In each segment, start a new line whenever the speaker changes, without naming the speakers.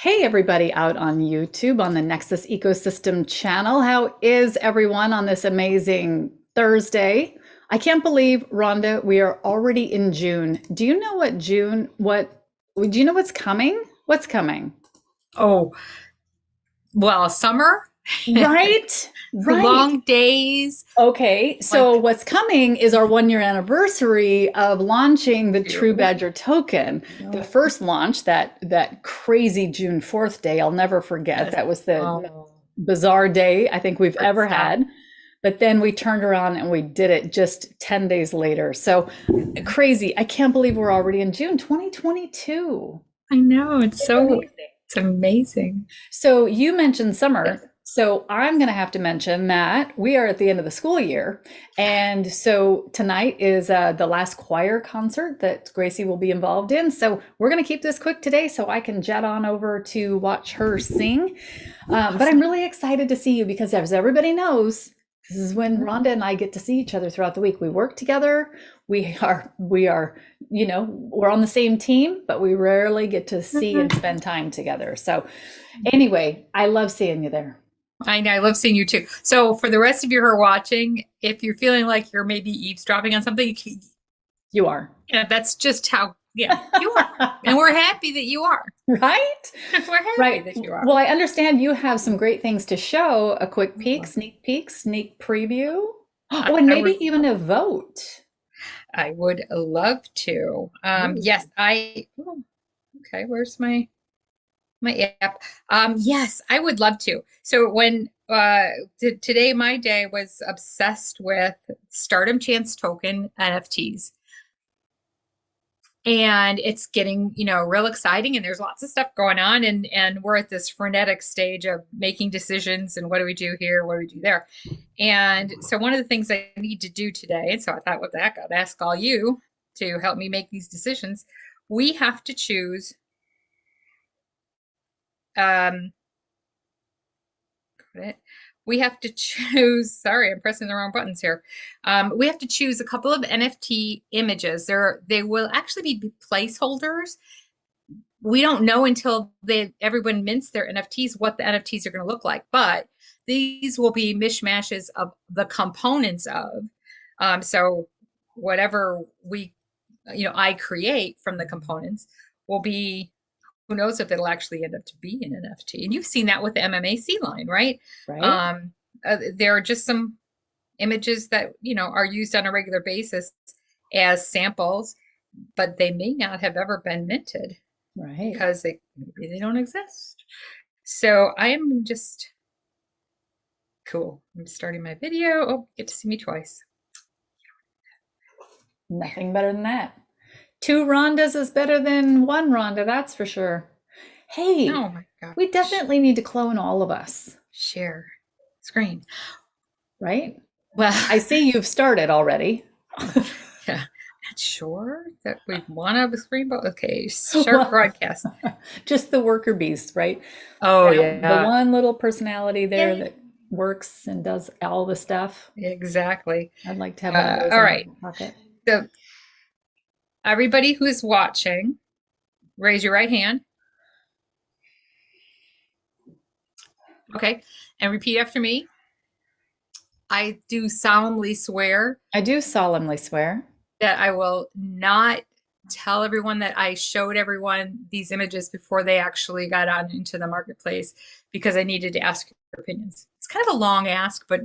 Hey, everybody out on YouTube on the Nexus Ecosystem channel. How is everyone on this amazing Thursday? I can't believe, Rhonda, we are already in June. Do you know do you know what's coming? What's coming?
Oh, well, summer,
Right, right.
long days,
Okay, so
like
what's coming is our 1 year anniversary of launching the True
you.
Badger token. The
No.
first launch, that crazy June 4th day, I'll never forget.
Yes.
That was the most
Oh,
bizarre day I think we've ever
stop.
had. But then we turned around and we did it just 10 days later. So crazy. I can't believe we're already in June 2022.
I know.
It's amazing.
It's amazing.
So you mentioned
Yes.
summer. So I'm going to have to mention that we are at the end of the school year. And so tonight is the last choir concert that Gracie will be involved in. So we're going to keep this quick today so I can jet on over to watch her sing. But I'm
Awesome.
really excited to see you because, as everybody knows, this is when Rhonda and I get to see each other throughout the week. We work together. We're on the same team, but we rarely get to see and spend time together. So anyway, I love seeing you there.
I know. I love seeing you too. So, for the rest of you who are watching, if you're feeling like you're maybe eavesdropping on something,
You are.
that's just how, yeah, you are. And we're happy that you are.
Right?
We're happy
Right.
that you are.
Well, I understand you have some great things to show, a quick peek, sneak preview. Oh, and
I
maybe
would
even a vote.
I would love to.
Ooh.
Yes, okay, where's my app? Yes, I would love to. So when today my day was obsessed with Stardom Chance token NFTs. And it's getting, real exciting and there's lots of stuff going on and we're at this frenetic stage of making decisions and what do we do here, what do we do there? And so one of the things I need to do today, and so I thought, what the heck, I'd ask all you to help me make these decisions. We have to choose um we have to choose, sorry, I'm pressing the wrong buttons here. We have to choose a couple of NFT images. They will actually be placeholders. We don't know until everyone mints their NFTs what the NFTs are going to look like, but these will be mishmashes of the components of. So whatever I create from the components will be, who knows if it'll actually end up to be an NFT. And you've seen that with the MMAC line, right?
Right?
Um, there are just some images that, are used on a regular basis as samples, but they may not have ever been minted
Right.
because maybe they don't exist. So I am just cool. I'm starting my video. Oh, you get to see me twice.
Nothing better than that. Two Rondas is better than one Ronda, that's for sure. Hey,
Oh my
we
gosh.
definitely need to clone all of us,
Share screen.
right?
Well,
I see you've started already.
yeah, not sure that we want to have a screen, but okay, start
Well,
broadcast.
just the worker beast, right?
Oh
The
yeah.
one little personality there
Yay.
that works and does all the stuff.
Exactly.
I'd like to have one of those
All
in my
right.
back pocket.
So everybody who's watching, raise your right hand. Okay. And repeat after me. I do solemnly swear
I do solemnly swear.
that I will not tell everyone that I showed everyone these images before they actually got on into the marketplace because I needed to ask your opinions. It's kind of a long ask, but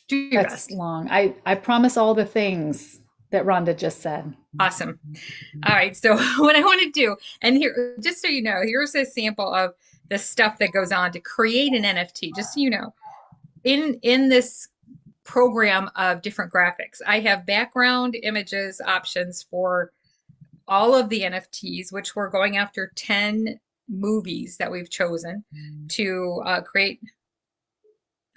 do your
That's
best.
long. I promise all the things that Rhonda just said.
Awesome. All right. So what I want to do, and here, just so you know, here's a sample of the stuff that goes on to create an NFT, just so you know. In this program of different graphics, I have background images options for all of the NFTs, which we're going after 10 movies that we've chosen to create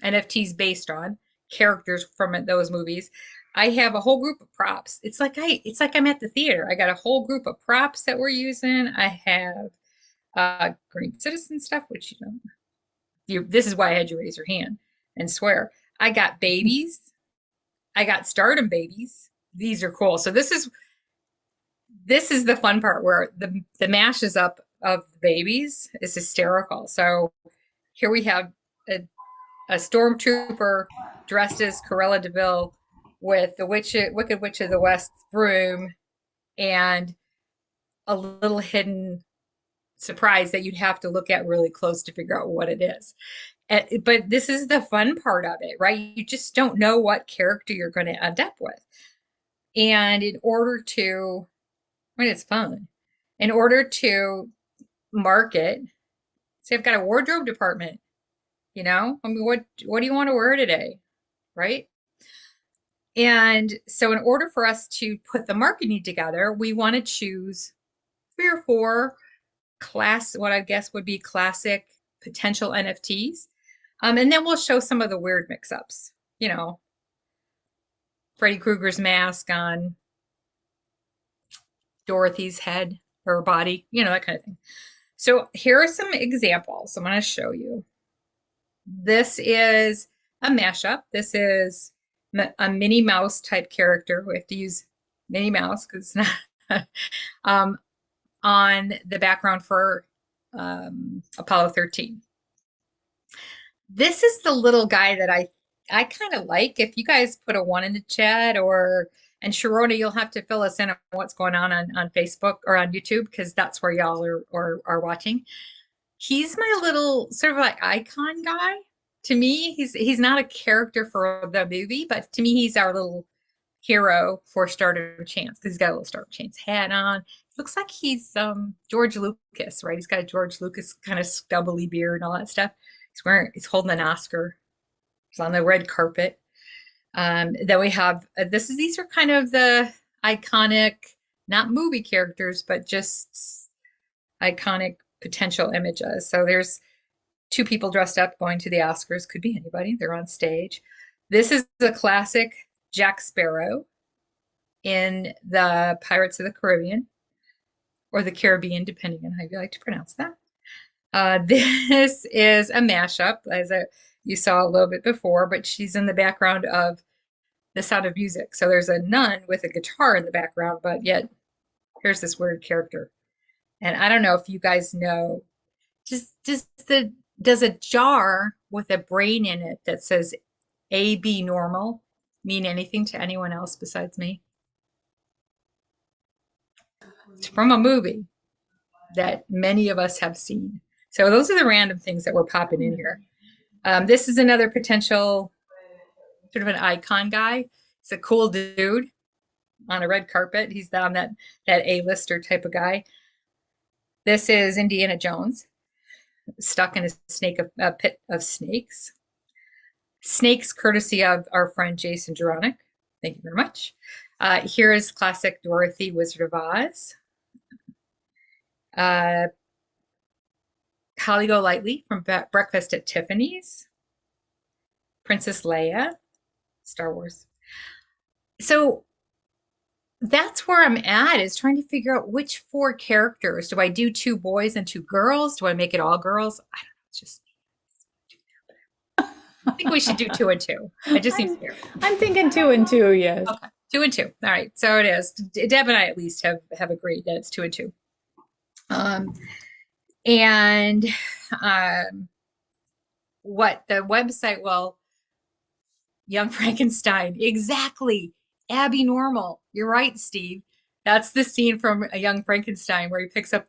NFTs based on characters from those movies. I have a whole group of props. It's like I'm at the theater. I got a whole group of props that we're using. I have green citizen stuff, which this is why I had you raise your hand and swear. I got babies. I got stardom babies. These are cool. So this is the fun part where the mash is up of the babies is hysterical. So here we have a stormtrooper dressed as Cruella de Vil with the Wicked Witch of the West broom and a little hidden surprise that you'd have to look at really close to figure out what it is. But this is the fun part of it, right? You just don't know what character you're going to end up with. And in order to, I mean, it's fun. In order to market, say I've got a wardrobe department, I mean, what do you want to wear today? Right? And so in order for us to put the marketing together, we want to choose 3 or 4 what I guess would be classic potential NFTs. And then we'll show some of the weird mix-ups, Freddy Krueger's mask on Dorothy's head or body, that kind of thing. So here are some examples I'm going to show you. This is a mashup. This is a Minnie Mouse type character. We have to use Minnie Mouse because it's not on the background for Apollo 13. This is the little guy that I kind of like. If you guys put a 1 in the chat, and Sharona, you'll have to fill us in on what's going on Facebook or on YouTube, because that's where y'all are watching. He's my little sort of like icon guy. To me, he's not a character for the movie, but to me, he's our little hero for Starter Chance, because he's got a little Starter Chance hat on. Looks like he's George Lucas, right? He's got a George Lucas kind of stubbly beard and all that stuff. He's holding an Oscar. He's on the red carpet. Then we have these are kind of the iconic, not movie characters, but just iconic potential images. So there's 2 people dressed up going to the Oscars. Could be anybody. They're on stage. This is the classic Jack Sparrow in the Pirates of the Caribbean, or the Caribbean, depending on how you like to pronounce that. This is a mashup, as you saw a little bit before, but she's in the background of The Sound of Music. So there's a nun with a guitar in the background, but yet here's this weird character. And I don't know if you guys know, does a jar with a brain in it that says AB normal mean anything to anyone else besides me? It's from a movie that many of us have seen. So those are the random things that were popping in here. This is another potential sort of an icon guy. He's a cool dude on a red carpet. He's on that A-lister type of guy. This is Indiana Jones, stuck in a pit of snakes. Snakes, courtesy of our friend Jason Juronic. Thank you very much. Here is classic Dorothy, Wizard of Oz. Holly Golightly from Breakfast at Tiffany's. Princess Leia, Star Wars. So that's where I'm at, is trying to figure out which 4 characters. Do I do 2 boys and 2 girls? Do I make it all girls? I don't know. It's just me. I think we should do 2 and 2. It just seems fair.
I'm thinking 2 and 2, yes.
Okay, 2 and 2. All right, so it is. Deb and I at least have agreed that it's 2 and 2. What the website, well, Young Frankenstein, exactly. Abby Normal. You're right, Steve. That's the scene from A Young Frankenstein where he picks up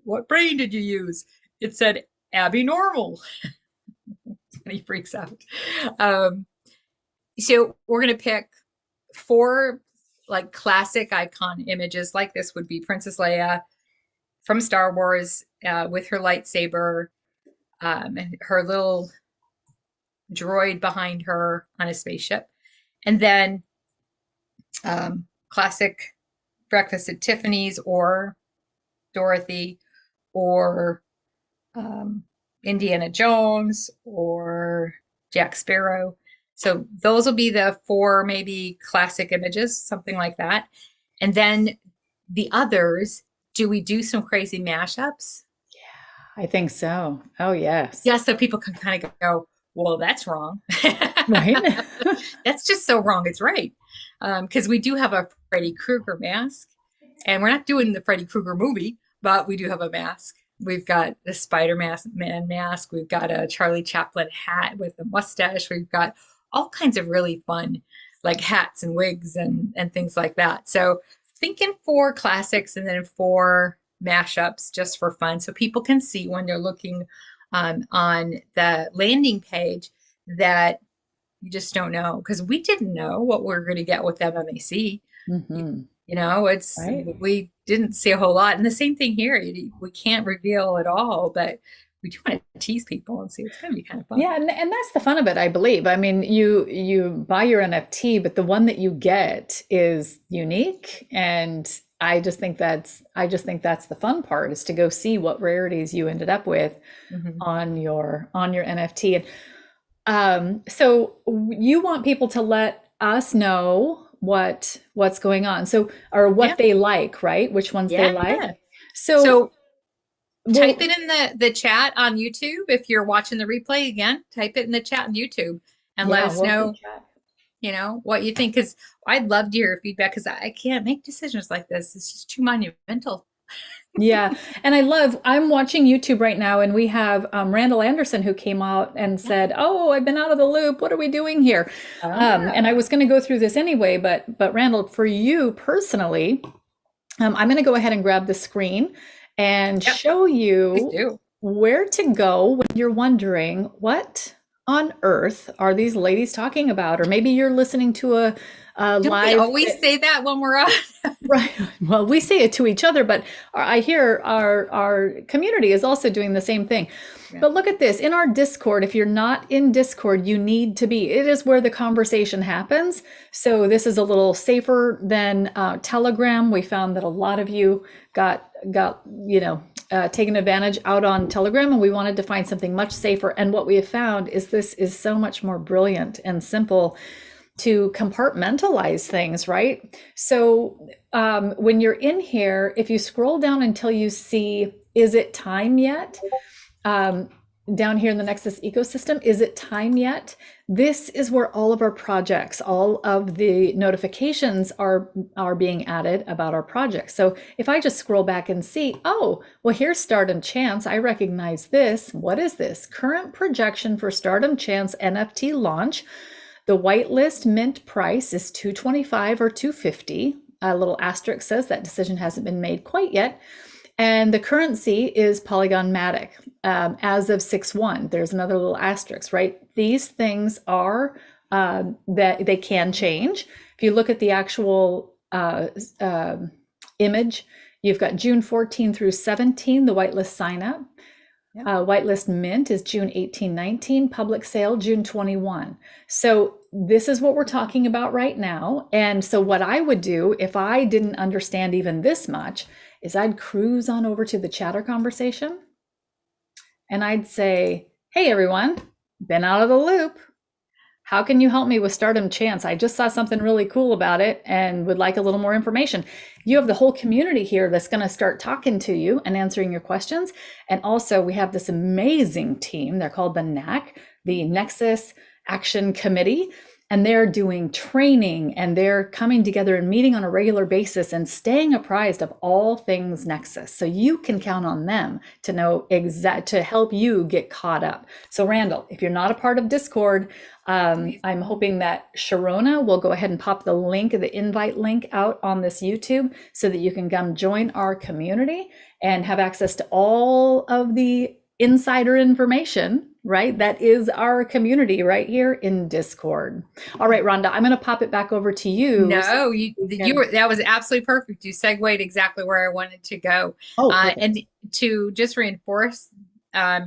what brain did you use? It said Abby Normal. And he freaks out. So we're going to pick 4 like classic icon images. Like this would be Princess Leia from Star Wars with her lightsaber and her little droid behind her on a spaceship. And then classic Breakfast at Tiffany's, or Dorothy, or Indiana Jones, or Jack Sparrow. So those will be the 4 maybe classic images, something like that. And then the others, do we do some crazy mashups?
I think so. Oh, yes.
Yeah, so people can kind of go, well, that's wrong.
Right?
That's just so wrong. It's right. Because we do have a Freddy Krueger mask, and we're not doing the Freddy Krueger movie, but we do have a mask We've got the Man mask. We've got a Charlie Chaplin hat with a mustache. We've got all kinds of really fun, like hats and wigs and things like that. So thinking 4 classics and then 4 mashups just for fun, so people can see when they're looking on the landing page that you just don't know, because we didn't know what we're going to get with MMAC.
Mm-hmm.
You know, it's
Right.
we didn't see a whole lot, and the same thing here. We can't reveal at all, but we do want to tease people and see. It's going to be kind of fun.
Yeah, and that's the fun of it, I believe. I mean, you buy your NFT, but the one that you get is unique, and I just think that's the fun part, is to go see what rarities you ended up with
Mhm.
on your NFT. And so you want people to let us know what's going on. So, or
Yeah,
what they like, right? Which ones they
yeah.
like. So,
So type
well,
it in the chat on YouTube if you're watching the replay again. Type it in the chat on YouTube and let
yeah,
us
we'll keep
know,
track.
what you think. Because I'd love to hear your feedback, because I can't make decisions like this. It's just too monumental.
Yeah, and I'm watching YouTube right now, and we have Randall Anderson who came out and said, "Oh, I've been out of the loop. What are we doing here?" And I
Ah,
was going to go through this anyway, but Randall, for you personally, I'm going to go ahead and grab the screen and
yep,
show
please
you
do.
where to go when you're wondering what on earth are these ladies talking about, or maybe you're listening to a
Don't we
live.
always say that when we're on?
Right. Well, we say it to each other, but I hear our community is also doing the same thing.
Yeah.
But look at this. In our Discord, if you're not in Discord, you need to be. It is where the conversation happens. So this is a little safer than Telegram. We found that a lot of you got taken advantage out on Telegram, and we wanted to find something much safer. And what we have found is this is so much more brilliant and simple to compartmentalize things, right? So when you're in here, if you scroll down until you see, is it time yet? Um, Down here in the Nexus ecosystem, is it time yet? This is where all of our projects, all of the notifications are being added about our projects. So if I just scroll back and see, oh, well, here's Stardom Chance. I recognize this. What is this? Current projection for Stardom Chance NFT launch. The whitelist mint price is 225 or 250. A little asterisk says that decision hasn't been made quite yet. And the currency is Polygon Matic as of 6/1. There's another little asterisk, right? These things are that they can change. If you look at the actual image, you've got June 14 through 17, the whitelist sign up.
Yep.
Whitelist mint is June 18, 19, public sale June 21. So this is what we're talking about right now. And so what I would do if I didn't understand even this much is I'd cruise on over to the chatter conversation and I'd say, hey, everyone, been out of the loop. How can you help me with Stardom Chance? I just saw something really cool about it and would like a little more information. You have the whole community here that's going to start talking to you and answering your questions. And also, we have this amazing team. They're called the NAC, the Nexus Action Committee. And they're doing training and they're coming together and meeting on a regular basis and staying apprised of all things Nexus. So you can count on them to know to help you get caught up. So Randall, if you're not a part of Discord, I'm hoping that Sharona will go ahead and pop the link, the invite link out on this YouTube so that you can come join our community and have access to all of the insider information, right? That is our community right here in Discord. All right, Rhonda, I'm going to pop it back over to you.
No, that was absolutely perfect. You segued exactly where I wanted to go.
Oh, perfect.
And to just reinforce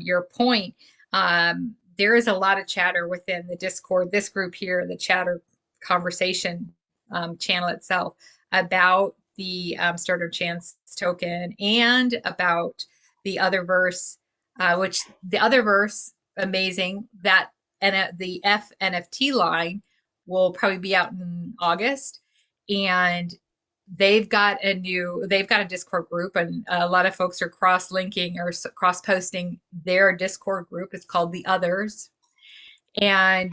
your point, there is a lot of chatter within the Discord, this group here, the chatter conversation channel itself, about the Starter Chance token and about the other verse, which the other verse, amazing, that and the F NFT line will probably be out in August. And they've got a Discord group, and a lot of folks are cross-linking or cross-posting their Discord group. It's called The Others. And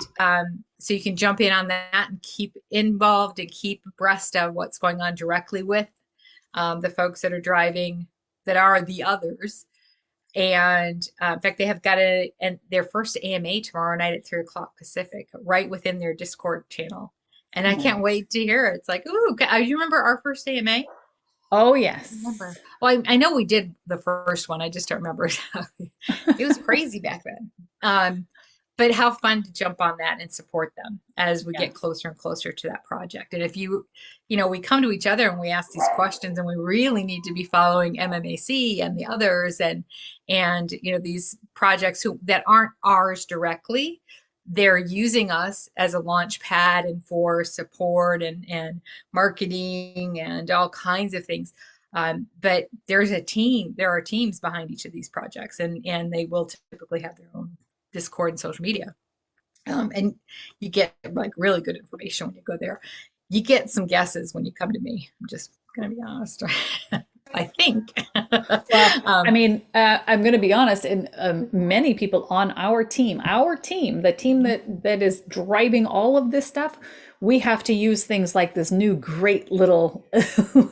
so you can jump in on that and keep involved and keep abreast of what's going on directly with the folks that are driving, that are the others. And in fact, they have got their first AMA tomorrow night at 3 o'clock Pacific, right within their Discord channel. And I can't wait to hear it. It's like, ooh, you remember our first AMA?
Oh, yes.
Remember? Well, I know we did the first one. I just don't remember. It was crazy back then. But how fun to jump on that and support them as we get closer and closer to that project. And if we come to each other and we ask these questions, and we really need to be following MMAC and the others, and these projects that aren't ours directly. They're using us as a launch pad and for support and marketing and all kinds of things. But there are teams behind each of these projects, and they will typically have their own Discord and social media. And you get like really good information when you go there. You get some guesses when you come to me. I'm just going to be honest. I think.
Well, I'm going to be honest, and many people on our team, the team that is driving all of this stuff, we have to use things like this new great little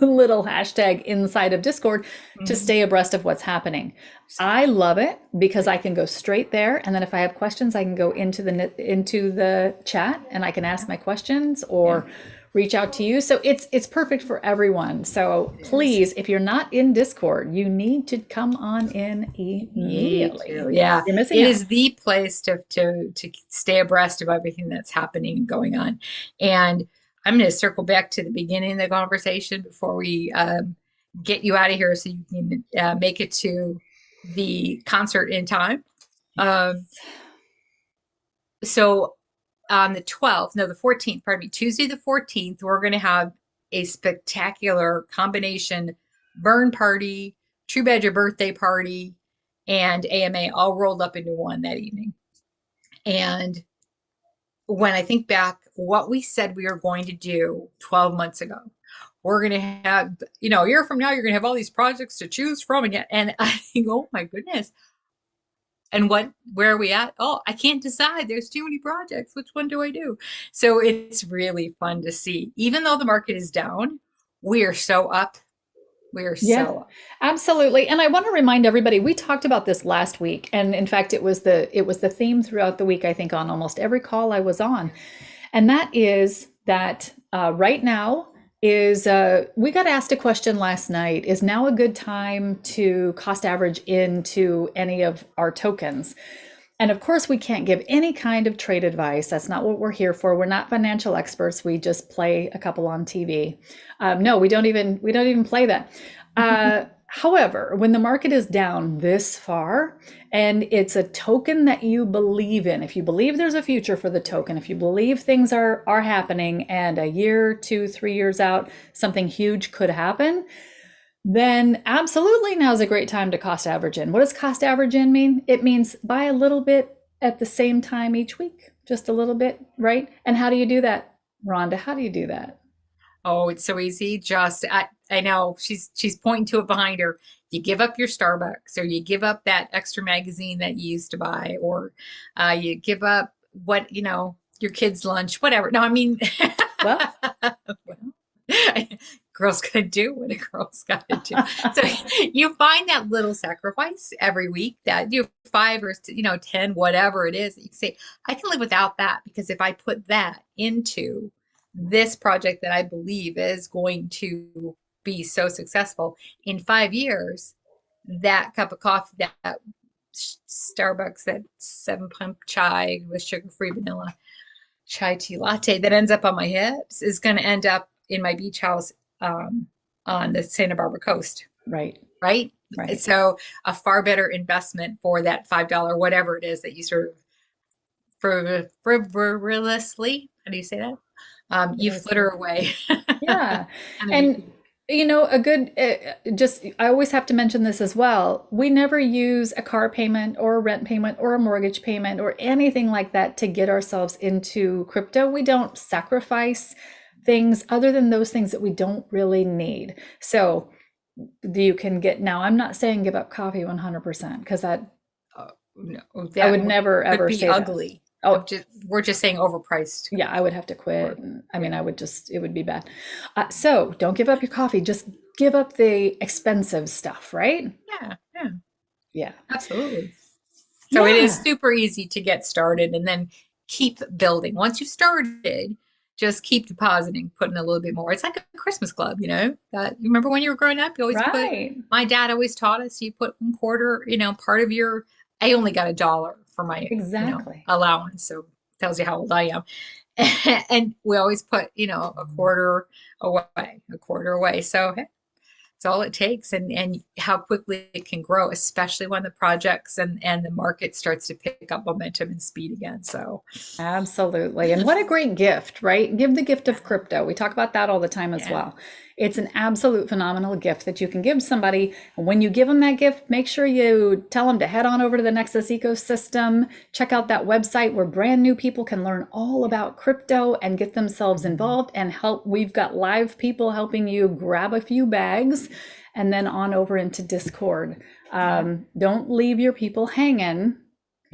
little hashtag inside of Discord to stay abreast of what's happening. I love it because I can go straight there, and then if I have questions, I can go into the chat and I can ask my questions or reach out to you. So it's perfect for everyone. So please, if you're not in Discord, you need to come on in immediately.
Yeah,
you're missing
it
out.
is the place to stay abreast of everything that's happening and going on. And I'm going to circle back to the beginning of the conversation before we get you out of here, so you can make it to the concert in time. So on the 14th, pardon me, Tuesday the 14th, we're going to have a spectacular combination burn party, True Badger birthday party, and AMA all rolled up into one that evening. And when I think back what we said we were going to do 12 months ago, we're going to have, a year from now, you're going to have all these projects to choose from. And I think, oh my goodness. And where are we at? Oh, I can't decide. There's too many projects. Which one do I do? So it's really fun to see. Even though the market is down, we are so up. We are so up.
Absolutely. And I want to remind everybody, we talked about this last week. And in fact, it was the theme throughout the week, I think, on almost every call I was on. And that is that right now, we got asked a question last night, is now a good time to cost average into any of our tokens? And of course, we can't give any kind of trade advice. That's not what we're here for. We're not financial experts. We just play a couple on TV. No, we don't even play that. However, when the market is down this far and it's a token that you believe in, if you believe there's a future for the token, if you believe things are happening and a year, 2, 3 years out, something huge could happen, then absolutely now's a great time to cost average in. What does cost average in mean? It means buy a little bit at the same time each week, just a little bit, right? And how do you do that, Rhonda? How do you do that?
Oh, it's so easy. I know she's pointing to it behind her. You give up your Starbucks, or you give up that extra magazine that you used to buy, or you give up your kid's lunch, whatever. No, I mean,
Well,
girl's gonna do what a girl's gotta do. So you find that little sacrifice every week that you 5 or 10, whatever it is, that you can say, I can live without that, because if I put that into this project that I believe is going to be so successful in 5 years, that cup of coffee, that Starbucks, that 7 pump chai with sugar-free vanilla chai tea latte that ends up on my hips is going to end up in my beach house on the Santa Barbara coast.
Right.
So a far better investment for that $5, whatever it is that you sort of frivolously, how do you say that? You flitter away.
Yeah. And a good, I always have to mention this as well. We never use a car payment or a rent payment or a mortgage payment or anything like that to get ourselves into crypto. We don't sacrifice things other than those things that we don't really need. So you can get, now I'm not saying give up coffee 100%, because that,
no,
I would never ever
be
say
ugly.
That. Oh,
we're just saying overpriced.
Yeah, I would have to quit. I mean, it would be bad. So don't give up your coffee. Just give up the expensive stuff, right?
Yeah.
Yeah.
Absolutely. So it is
Yeah.
super easy to get started and then keep building. Once you've started, just keep depositing, putting a little bit more. It's like a Christmas club, you know. That you remember when you were growing up, you always put.
Right.
My dad always taught us you put 1/4, part of your. I only got $1 for my,
Exactly.
allowance, so tells you how old I am. And we always put, a quarter away. So hey, it's all it takes, and how quickly it can grow, especially when the projects and the market starts to pick up momentum and speed again. So
Absolutely. And what a great gift, right? Give the gift of crypto. We talk about that all the time as
yeah.
well. It's an absolute phenomenal gift that you can give somebody. And when you give them that gift, make sure you tell them to head on over to the Nexus ecosystem. Check out that website where brand new people can learn all about crypto and get themselves involved and help. We've got live people helping you grab a few bags and then on over into Discord. Don't leave your people hanging.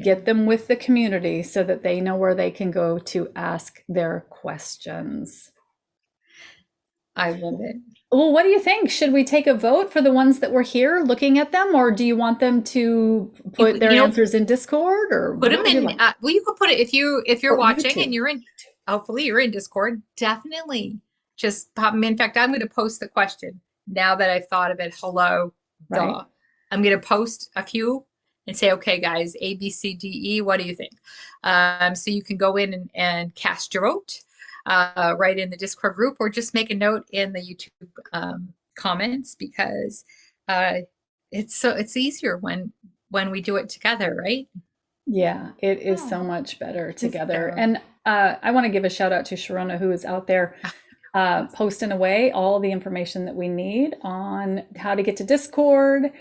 Get them with the community so that they know where they can go to ask their questions.
I love it.
Well, what do you think? Should we take a vote for the ones that were here looking at them, or do you want them to put their answers in Discord, or
put
what
them
would you
in.
like?
Well, you could put it if you're
Or
watching and
YouTube.
you're in. Hopefully, you're in Discord. Definitely, just pop them. In fact, I'm going to post the question now that I've thought of it. Hello,
Right.
duh. I'm going to post a few and say, okay, guys, A, B, C, D, E. What do you think? So you can go in and cast your vote right in the Discord group, or just make a note in the YouTube comments, because it's easier when we do it together, right?
Yeah, it is so
Oh,
much better
it's
together.
so.
And I want to give a shout out to Sharona, who is out there posting away all the information that we need on how to get to Discord,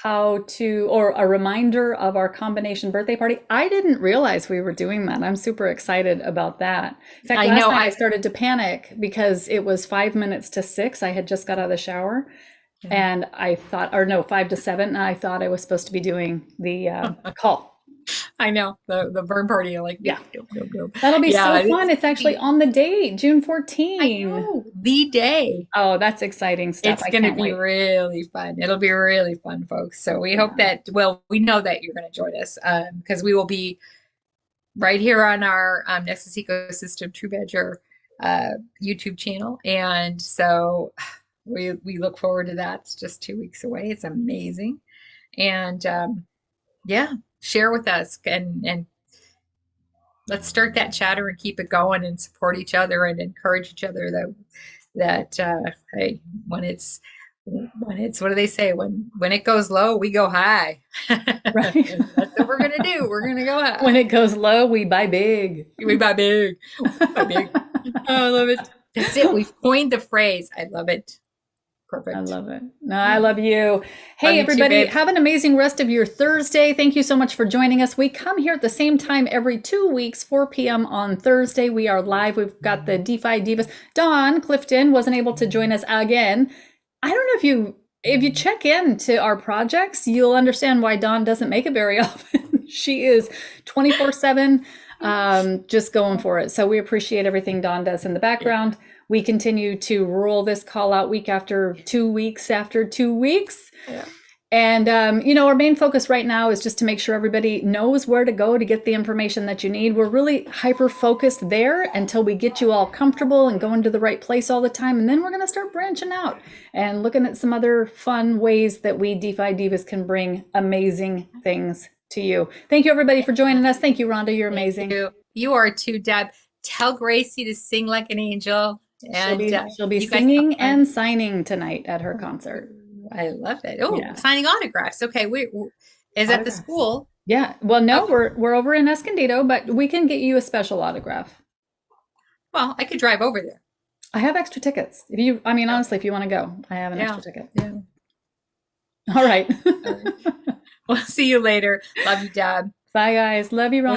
or a reminder of our combination birthday party. I didn't realize we were doing that. I'm super excited about that. In fact,
I
last
know.
night I started to panic because it was 5 minutes to 6. I had just got out of the shower. And I thought, or no, 5 to 7, and I thought I was supposed to be doing the call.
I know the burn party. You're like,
Yeah.
nope.
That'll be
Yeah,
so fun. It's actually on the date, June
I
14.
know the day.
Oh, that's exciting stuff.
It's
I
going to
can't
be
wait.
really fun. It'll be really fun, folks. So we hope
Yeah.
that, well, we know that you're going to join us because we will be right here on our Nexus Ecosystem True Badger YouTube channel. And so we look forward to that. It's just 2 weeks away. It's amazing. And yeah, share with us and let's start that chatter and keep it going and support each other and encourage each other that hey, when it's what do they say, when it goes low we go high.
Right.
That's what we're gonna do. We're gonna go high.
When it goes low, we buy big.
We buy big. Buy big. Oh, I love it. That's it. We've coined the phrase. I love it. Perfect.
I love it. No, I love you. Hey,
Love you
everybody,
too, babe.
have an amazing rest of your Thursday. Thank you so much for joining us. We come here at the same time every 2 weeks, 4 p.m. on Thursday. We are live. We've got the DeFi Divas. Dawn Clifton wasn't able to join us again. I don't know if you check into our projects, you'll understand why Dawn doesn't make it very often. She is 24/7, just going for it. So we appreciate everything Dawn does in the background. We continue to roll this call out week after 2 weeks after 2 weeks.
Yeah.
And, our main focus right now is just to make sure everybody knows where to go to get the information that you need. We're really hyper focused there until we get you all comfortable and going to the right place all the time. And then we're going to start branching out and looking at some other fun ways that we DeFi Divas can bring amazing things to you. Thank you, everybody, for joining us. Thank you, Rhonda. You're amazing.
You are too, Deb. Tell Gracie to sing like an angel. And
she'll be singing and signing tonight at her concert.
I love it. Oh,
Yeah.
signing autographs. Okay, is at the school.
Yeah. Well, no, we're over in Escondido, but we can get you a special autograph.
Well, I could drive over there.
I have extra tickets. Honestly, if you want to go, I have an extra ticket.
Yeah.
All right.
We'll see you later. Love you, Deb.
Bye, guys. Love you, Ron.